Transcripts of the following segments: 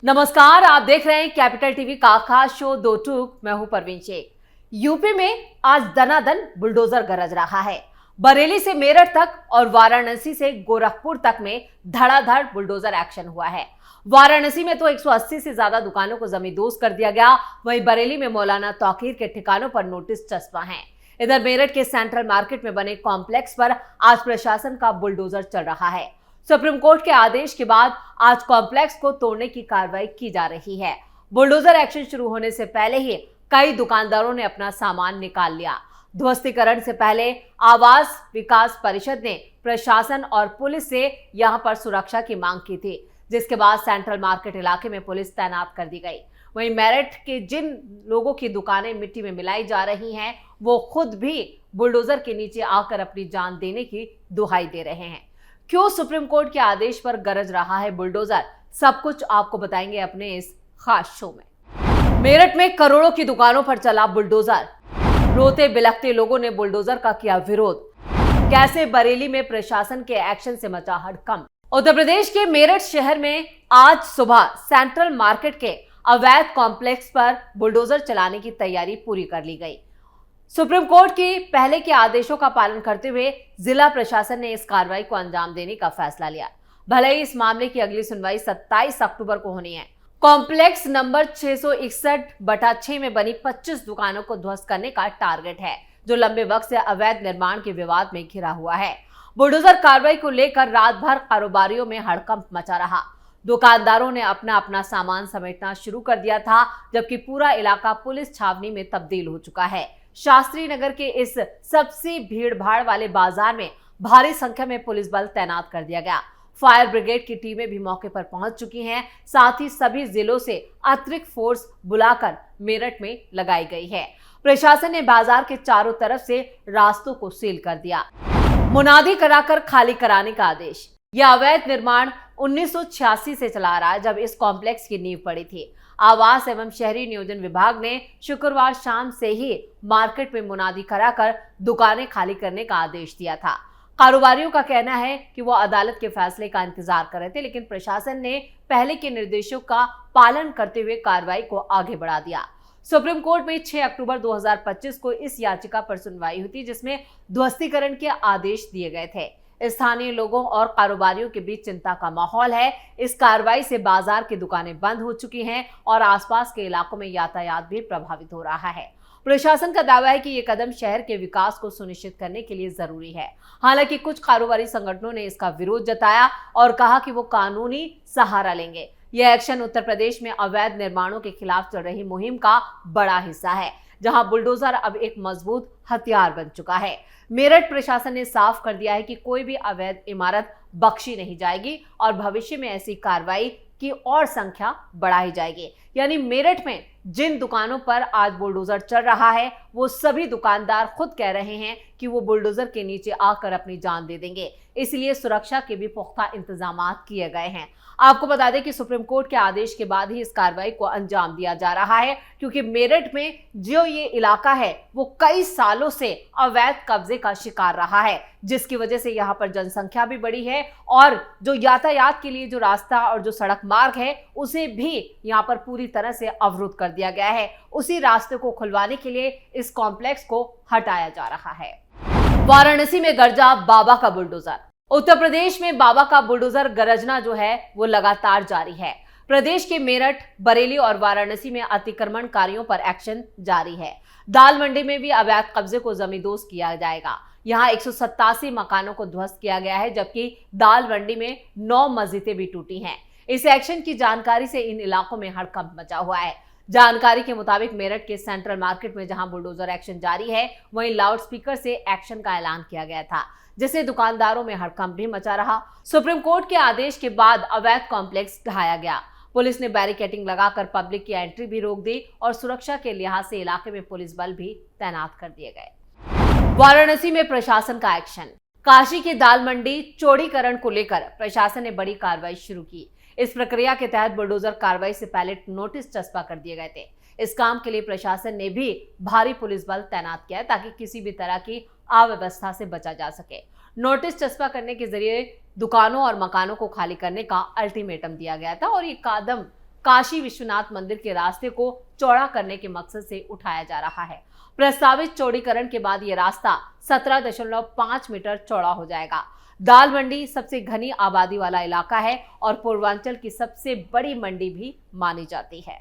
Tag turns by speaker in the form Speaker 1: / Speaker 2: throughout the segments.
Speaker 1: नमस्कार, आप देख रहे हैं कैपिटल टीवी का खास शो दो टूक। मैं हूं परवीन शेख। यूपी में आज दनादन बुलडोजर गरज रहा है। बरेली से मेरठ तक और वाराणसी से गोरखपुर तक में धड़ाधड़ बुलडोजर एक्शन हुआ है। वाराणसी में तो 180 से ज्यादा दुकानों को जमींदोज कर दिया गया। वहीं बरेली में मौलाना तौकीर के ठिकानों पर नोटिस चस्पा है। इधर मेरठ के सेंट्रल मार्केट में बने कॉम्प्लेक्स पर आज प्रशासन का बुलडोजर चल रहा है। सुप्रीम कोर्ट के आदेश के बाद आज कॉम्प्लेक्स को तोड़ने की कार्रवाई की जा रही है। बुलडोजर एक्शन शुरू होने से पहले ही कई दुकानदारों ने अपना सामान निकाल लिया। ध्वस्तीकरण से पहले आवास विकास परिषद ने प्रशासन और पुलिस से यहां पर सुरक्षा की मांग की थी, जिसके बाद सेंट्रल मार्केट इलाके में पुलिस तैनात कर दी गई। वहीं मेरठ के जिन लोगों की दुकानें मिट्टी में मिलाई जा रही हैं, वो खुद भी बुलडोजर के नीचे आकर अपनी जान देने की दुहाई दे रहे हैं। क्यों सुप्रीम कोर्ट के आदेश पर गरज रहा है बुलडोजर, सब कुछ आपको बताएंगे अपने इस खास शो में। मेरठ में करोड़ों की दुकानों पर चला बुलडोजर। रोते बिलखते लोगों ने बुलडोजर का किया विरोध। कैसे बरेली में प्रशासन के एक्शन से मचा हड़कंप। उत्तर प्रदेश के मेरठ शहर में आज सुबह सेंट्रल मार्केट के अवैध कॉम्प्लेक्स पर बुलडोजर चलाने की तैयारी पूरी कर ली गई। सुप्रीम कोर्ट के पहले के आदेशों का पालन करते हुए जिला प्रशासन ने इस कार्रवाई को अंजाम देने का फैसला लिया। भले ही इस मामले की अगली सुनवाई 27 अक्टूबर को होनी है। कॉम्प्लेक्स नंबर 661/6 में बनी 25 दुकानों को ध्वस्त करने का टारगेट है, जो लंबे वक्त से अवैध निर्माण के विवाद में घिरा हुआ है। बुलडोजर कार्रवाई को लेकर रात भर कारोबारियों में हड़कंप मचा रहा। दुकानदारों ने अपना अपना सामान समेटना शुरू कर दिया था, जबकि पूरा इलाका पुलिस छावनी में तब्दील हो चुका है। शास्त्री नगर के इस सबसे भीड़-भाड़ वाले बाजार में भारी संख्या में पुलिस बल तैनात कर दिया गया। फायर ब्रिगेड की टीमें भी मौके पर पहुंच चुकी हैं। साथ ही सभी जिलों से अतिरिक्त फोर्स बुलाकर मेरठ में लगाई गई है। प्रशासन ने बाजार के चारों तरफ से रास्तों को सील कर दिया। मुनादी कराकर खाली कराने का आदेश। यह अवैध निर्माण 1986 से चला रहा है, जब इस कॉम्प्लेक्स की नींव पड़ी थी। आवास एवं शहरी नियोजन विभाग ने शुक्रवार शाम से ही मार्केट में मुनादी कराकर दुकानें खाली करने का आदेश दिया था। कारोबारियों का कहना है कि वो अदालत के फैसले का इंतजार कर रहे थे, लेकिन प्रशासन ने पहले के निर्देशों का पालन करते हुए कार्रवाई को आगे बढ़ा दिया। सुप्रीम कोर्ट में 6 अक्टूबर 2025 को इस याचिका पर सुनवाई हुई थी, जिसमें ध्वस्तीकरण के आदेश दिए गए थे। स्थानीय लोगों और कारोबारियों के बीच चिंता का माहौल है। इस कार्रवाई से बाजार की दुकानें बंद हो चुकी हैं और आसपास के इलाकों में यातायात भी प्रभावित हो रहा है। प्रशासन का दावा है कि ये कदम शहर के विकास को सुनिश्चित करने के लिए जरूरी है। हालांकि कुछ कारोबारी संगठनों ने इसका विरोध जताया और कहा कि वो कानूनी सहारा लेंगे। यह एक्शन उत्तर प्रदेश में अवैध निर्माणों के खिलाफ चल रही मुहिम का बड़ा हिस्सा है, जहां बुलडोजर अब एक मजबूत हथियार बन चुका है। मेरठ प्रशासन ने साफ कर दिया है कि कोई भी अवैध इमारत बख्शी नहीं जाएगी और भविष्य में ऐसी कार्रवाई की और संख्या बढ़ाई जाएगी। यानी मेरठ में जिन दुकानों पर आज बुलडोजर चल रहा है, वो सभी दुकानदार खुद कह रहे हैं कि वो बुलडोजर के नीचे आकर अपनी जान दे देंगे। इसलिए सुरक्षा के भी पुख्ता इंतजाम किए गए हैं। आपको बता दें कि सुप्रीम कोर्ट के आदेश के बाद ही इस कार्रवाई को अंजाम दिया जा रहा है, क्योंकि मेरठ में जो ये इलाका है वो कई सालों से अवैध कब्जे का शिकार रहा है, जिसकी वजह से यहाँ पर जनसंख्या भी बढ़ी है और जो यातायात के लिए जो रास्ता और जो सड़क मार्ग है उसे भी यहाँ पर पूरी तरह से अवरुद्ध कर दिया गया है। उसी रास्ते को खुलवाने के लिए इस कॉम्प्लेक्स को हटाया जा रहा है। वाराणसी में गरजा बाबा का बुलडोजर। उत्तर प्रदेश में बाबा का बुलडोजर गरजना जो है वो लगातार जारी है। प्रदेश के मेरठ, बरेली और वाराणसी में अतिक्रमणकारियों पर एक्शन जारी है। दाल मंडी में भी अवैध कब्जे को जमींदोज किया जाएगा। यहाँ 187 मकानों को ध्वस्त किया गया है, जबकि दाल मंडी में 9 मस्जिदें भी टूटी हैं। इस एक्शन की जानकारी से इन इलाकों में हड़कंप मचा हुआ है। जानकारी के मुताबिक मेरठ के सेंट्रल मार्केट में जहां बुलडोजर एक्शन जारी है, वहीं लाउडस्पीकर से एक्शन का ऐलान किया गया था, जिससे दुकानदारों में हड़कंप भी मचा रहा। सुप्रीम कोर्ट के आदेश के बाद अवैध कॉम्प्लेक्स ढहाया गया। पुलिस ने बैरिकेडिंग लगाकर पब्लिक की एंट्री भी रोक दी और सुरक्षा के लिहाज से इलाके में पुलिस बल भी तैनात कर दिए गए। वाराणसी में प्रशासन का एक्शन। काशी की दाल मंडी चौड़ीकरण को लेकर प्रशासन ने बड़ी कार्रवाई शुरू की। इस प्रक्रिया के तहत बुलडोजर कार्रवाई से पहले नोटिस चस्पा कर दिए गए थे। इस काम के लिए प्रशासन ने भी भारी पुलिस बल तैनात किया है, ताकि किसी भी तरह की अव्यवस्था से बचा जा सके। नोटिस चस्पा करने के जरिए दुकानों और मकानों को खाली करने का अल्टीमेटम दिया गया था और ये कदम काशी विश्वनाथ मंदिर के रास्ते को चौड़ा करने के मकसद से उठाया जा रहा है। प्रस्तावित चौड़ीकरण के बाद यह रास्ता 17.5 मीटर चौड़ा हो जाएगा। दाल मंडी सबसे घनी आबादी वाला इलाका है और पूर्वांचल की सबसे बड़ी मंडी भी मानी जाती है।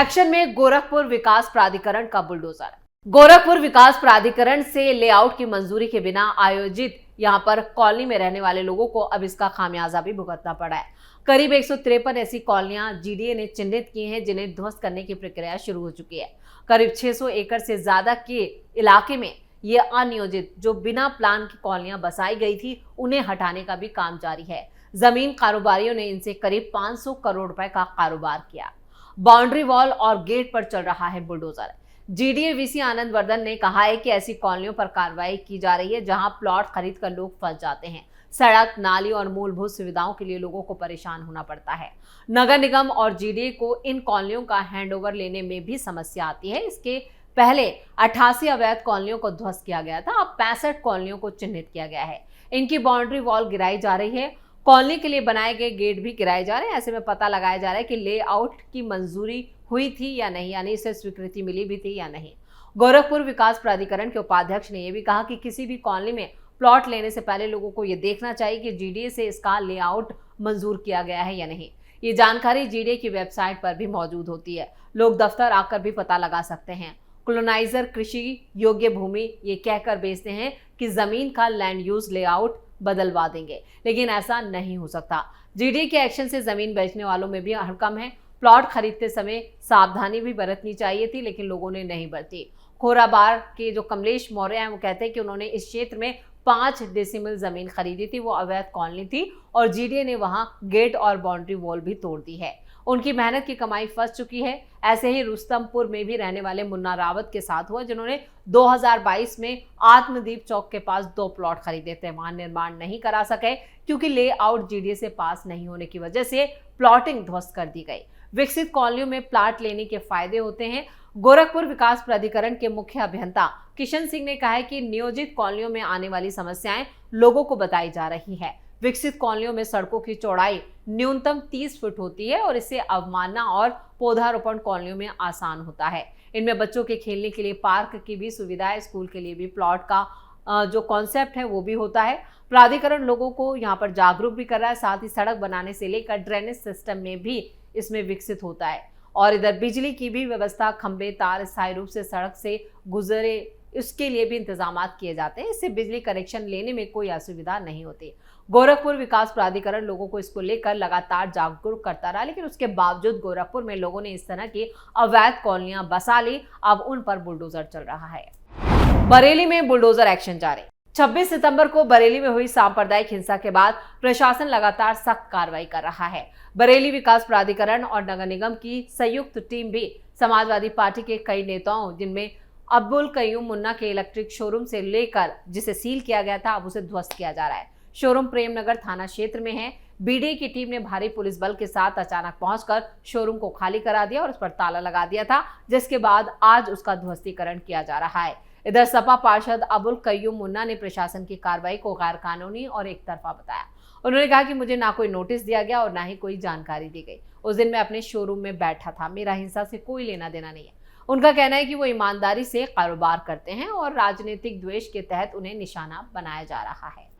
Speaker 1: एक्शन में गोरखपुर विकास प्राधिकरण का बुलडोजर। गोरखपुर विकास प्राधिकरण से लेआउट की मंजूरी के बिना आयोजित यहां पर कॉलोनी में रहने वाले लोगों को अब इसका खामियाजा भी भुगतना पड़ा है। करीब 153 ऐसी कॉलोनियां जीडीए ने चिन्हित की हैं जिन्हें ध्वस्त करने की प्रक्रिया शुरू हो चुकी है। करीब 600 एकड़ से ज्यादा के इलाके में ये अनियोजित जो बिना प्लान की कॉलोनियां बसाई गई थी उन्हें हटाने का भी काम जारी है। जमीन कारोबारियों ने इनसे करीब 500 करोड़ रुपए का कारोबार किया। बाउंड्री वॉल और गेट पर चल रहा है bulldozer. GDA VC Anand Vardhan ने कहा है कि ऐसी कॉलोनियों पर कार्रवाई की जा रही है जहां प्लॉट खरीदकर लोग फंस जाते हैं। सड़क, नाली और मूलभूत सुविधाओं के लिए लोगों को परेशान होना पड़ता है। नगर निगम और जीडीए को इन कॉलोनियों का हैंडओवर लेने में भी समस्या आती है। इसके पहले 88 अवैध कॉलोनियों को ध्वस्त किया गया था, अब 65 कॉलोनियों को चिन्हित किया गया है। इनकी बाउंड्री वॉल गिराई जा रही है। कॉलोनी के लिए बनाए गए गेट भी गिराए जा रहे हैं। ऐसे में पता लगाया जा रहा है कि लेआउट की मंजूरी हुई थी या नहीं, यानी इसे स्वीकृति मिली भी थी या नहीं। गोरखपुर विकास प्राधिकरण के उपाध्यक्ष ने यह भी कहा कि किसी भी कॉलोनी में प्लॉट लेने से पहले लोगों को यह देखना चाहिए कि जीडीए से इसका लेआउट मंजूर किया गया है या नहीं। ये जानकारी जीडीए की वेबसाइट पर भी मौजूद होती है। लोग दफ्तर आकर भी पता लगा सकते हैं। कॉलोनाइजर कृषि योग्य भूमि ये कहकर बेचते हैं कि जमीन का लैंड यूज लेआउट बदलवा देंगे, लेकिन ऐसा नहीं हो सकता। जीडीए के एक्शन से जमीन बेचने वालों में भी हड़कंप है। प्लॉट खरीदते समय सावधानी भी बरतनी चाहिए थी, लेकिन लोगों ने नहीं बरती। खोराबार के जो कमलेश मौर्य हैं वो कहते हैं कि उन्होंने इस क्षेत्र में 5 डेसिमल जमीन खरीदी थी, वो अवैध कॉलोनी थी और जीडीए ने वहां गेट और बाउंड्री वॉल भी तोड़ दी है। उनकी मेहनत की कमाई फंस चुकी है। ऐसे ही रुस्तमपुर में भी रहने वाले मुन्ना रावत के साथ हुआ, जिन्होंने 2022 में आत्मदीप चौक के पास 2 प्लॉट खरीदे थे। वहां निर्माण नहीं करा सके क्योंकि लेआउट जीडीए से पास नहीं होने की वजह से प्लॉटिंग ध्वस्त कर दी गई। विकसित कॉलोनियों में प्लाट लेने के फायदे होते हैं। गोरखपुर विकास प्राधिकरण के मुख्य अभियंता किशन सिंह ने कहा है कि नियोजित कॉलोनियों में आने वाली समस्याएं लोगों को बताई जा रही है। विकसित कॉलोनियों में सड़कों की चौड़ाई न्यूनतम 30 फुट होती है और इससे अवमानना और पौधारोपण कॉलोनियों में आसान होता है। इनमें बच्चों के खेलने के लिए पार्क की भी सुविधा है। स्कूल के लिए भी प्लॉट का जो कॉन्सेप्ट है वो भी होता है। प्राधिकरण लोगों को यहाँ पर जागरूक भी कर रहा है। साथ ही सड़क बनाने से लेकर ड्रेनेज सिस्टम में भी इसमें विकसित होता है। और इधर बिजली की भी व्यवस्था, खंभे, तार स्थायी रूप से सड़क से गुजरे, इसके लिए भी इंतजाम किए जाते हैं। इससे बिजली कनेक्शन लेने में कोई असुविधा नहीं होती। गोरखपुर विकास प्राधिकरण लोगों को इसको लेकर लगातार जागरूक करता रहा, लेकिन उसके बावजूद गोरखपुर में लोगों ने इस तरह की अवैध कॉलोनियां बसा ली। अब उन पर बुलडोजर चल रहा है। बरेली में बुलडोजर एक्शन जारी। 26 सितंबर को बरेली में हुई सांप्रदायिक हिंसा के बाद प्रशासन लगातार सख्त कार्रवाई कर रहा है। बरेली विकास प्राधिकरण और नगर निगम की संयुक्त टीम भी समाजवादी पार्टी के कई नेताओं, जिनमें अब्दुल कयूम मुन्ना के इलेक्ट्रिक शोरूम से लेकर जिसे सील किया गया था, अब उसे ध्वस्त किया जा रहा है। शोरूम प्रेमनगर थाना क्षेत्र में है। बीडीए की टीम ने भारी पुलिस बल के साथ अचानक पहुंचकर शोरूम को खाली करा दिया और उस पर ताला लगा दिया था, जिसके बाद आज उसका ध्वस्तीकरण किया जा रहा है। इधर सपा पार्षद अब्दुल कयूम मुन्ना ने प्रशासन की कार्रवाई को गैर कानूनी और एक तरफा बताया। उन्होंने कहा कि मुझे ना कोई नोटिस दिया गया और ना ही कोई जानकारी दी गई। उस दिन मैं अपने शोरूम में बैठा था, मेरा हिंसा से कोई लेना देना नहीं है। उनका कहना है कि वो ईमानदारी से कारोबार करते हैं और राजनीतिक द्वेष के तहत उन्हें निशाना बनाया जा रहा है।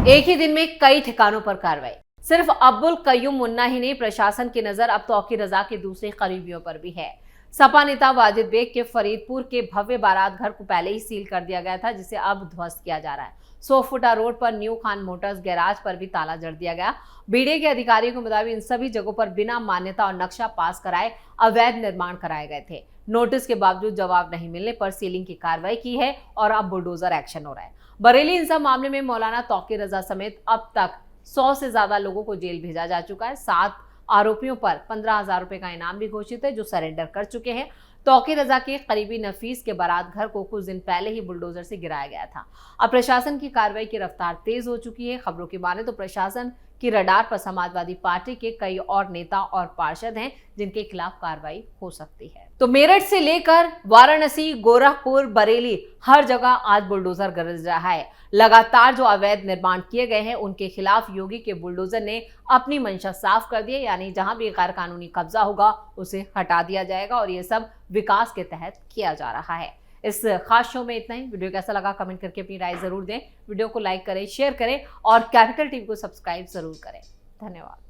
Speaker 1: एक ही दिन में कई ठिकानों पर कार्रवाई। सिर्फ अब्दुल कयूम मुन्ना ही नहीं, प्रशासन की नजर अब तौकीर रजा के दूसरे करीबियों पर भी है। सपा नेता वाजिद बेग के फरीदपुर के भव्य बारात घर को पहले ही सील कर दिया गया था, जिसे अब ध्वस्त किया जा रहा है। 100 फुटा रोड पर न्यू खान मोटर्स गैराज पर भी ताला जड़ दिया गया। बीडीए के अधिकारियों के मुताबिक इन सभी जगहों पर बिना मान्यता और नक्शा पास कराए अवैध निर्माण कराए गए थे। नोटिस के बावजूद जवाब नहीं मिलने पर सीलिंग की कार्रवाई की है और अब बुलडोजर एक्शन हो रहा है। बरेली हिंसा मामले में मौलाना तौकीर रजा समेत अब तक 100 से ज्यादा लोगों को जेल भेजा जा चुका है। 7 आरोपियों पर 15,000 रुपए का इनाम भी घोषित है, जो सरेंडर कर चुके हैं। तौकीर रजा के करीबी नफीस के बारात घर को कुछ दिन पहले ही बुलडोजर से गिराया गया था। अब प्रशासन की कार्रवाई की रफ्तार तेज हो चुकी है। खबरों की माने तो प्रशासन कि रडार पर समाजवादी पार्टी के कई और नेता और पार्षद हैं जिनके खिलाफ कार्रवाई हो सकती है। तो मेरठ से लेकर वाराणसी, गोरखपुर, बरेली, हर जगह आज बुलडोजर गरज रहा है। लगातार जो अवैध निर्माण किए गए हैं उनके खिलाफ योगी के बुलडोजर ने अपनी मंशा साफ कर दी है, यानी जहां भी गैर कानूनी कब्जा होगा उसे हटा दिया जाएगा और ये सब विकास के तहत किया जा रहा है। इस खास शो में इतना ही। वीडियो कैसा लगा कमेंट करके अपनी राय जरूर दें। वीडियो को लाइक करें, शेयर करें और कैपिटल टीवी को सब्सक्राइब जरूर करें। धन्यवाद।